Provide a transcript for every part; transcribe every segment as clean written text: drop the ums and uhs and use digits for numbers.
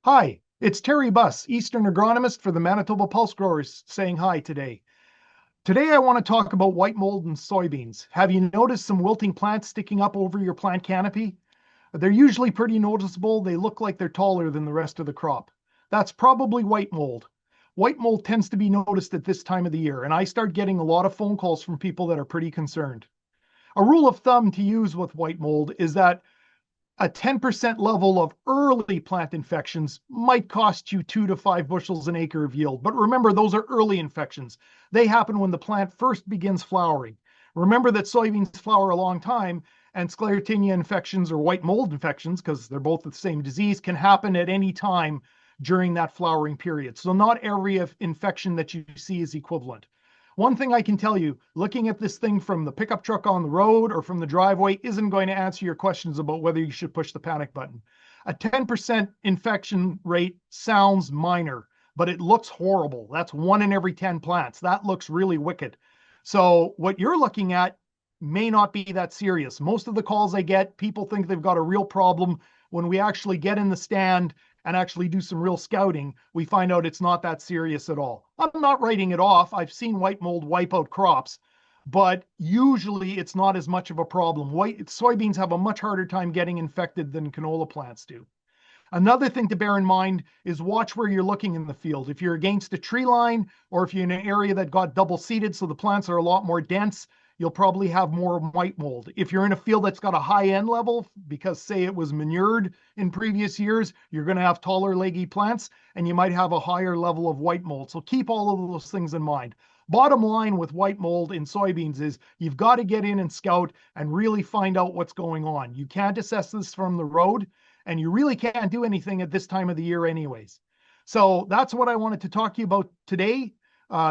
Hi, it's Terry Buss, Eastern agronomist for the Manitoba Pulse Growers, saying hi today. Today, I want to talk about white mold in soybeans. Have you noticed some wilting plants sticking up over your plant canopy? They're usually pretty noticeable. They look like they're taller than the rest of the crop. That's probably white mold. White mold tends to be noticed at this time of the year, and I start getting a lot of phone calls from people that are pretty concerned. A rule of thumb to use with white mold is that a 10% level of early plant infections might cost you 2 to 5 bushels an acre of yield. But remember, those are early infections. They happen when the plant first begins flowering. Remember that soybeans flower a long time, and sclerotinia infections or white mold infections, because they're both the same disease, can happen at any time during that flowering period. So not every infection that you see is equivalent. One thing I can tell you, looking at this thing from the pickup truck on the road or from the driveway isn't going to answer your questions about whether you should push the panic button. A 10% infection rate sounds minor, but it looks horrible. That's 1 in every 10 plants. That looks really wicked. So what you're looking at may not be that serious. Most of the calls I get, people think they've got a real problem. When we actually get in the stand and actually do some real scouting, we find out it's not that serious at all. I'm not writing it off. I've seen white mold wipe out crops, but usually it's not as much of a problem. Soybeans have a much harder time getting infected than canola plants do. Another thing to bear in mind is watch where you're looking in the field. If you're against a tree line or if you're in an area that got double seeded so the plants are a lot more dense, you'll probably have more white mold. If you're in a field that's got a high end level, because say it was manured in previous years, you're going to have taller leggy plants and you might have a higher level of white mold. So keep all of those things in mind. Bottom line with white mold in soybeans is you've got to get in and scout and really find out what's going on. You can't assess this from the road, and you really can't do anything at this time of the year anyways. So that's what I wanted to talk to you about today.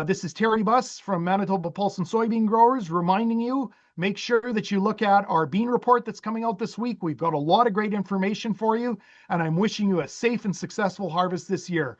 This is Terry Buss from Manitoba Pulse and Soybean Growers reminding you, make sure that you look at our bean report that's coming out this week. We've got a lot of great information for you, and I'm wishing you a safe and successful harvest this year.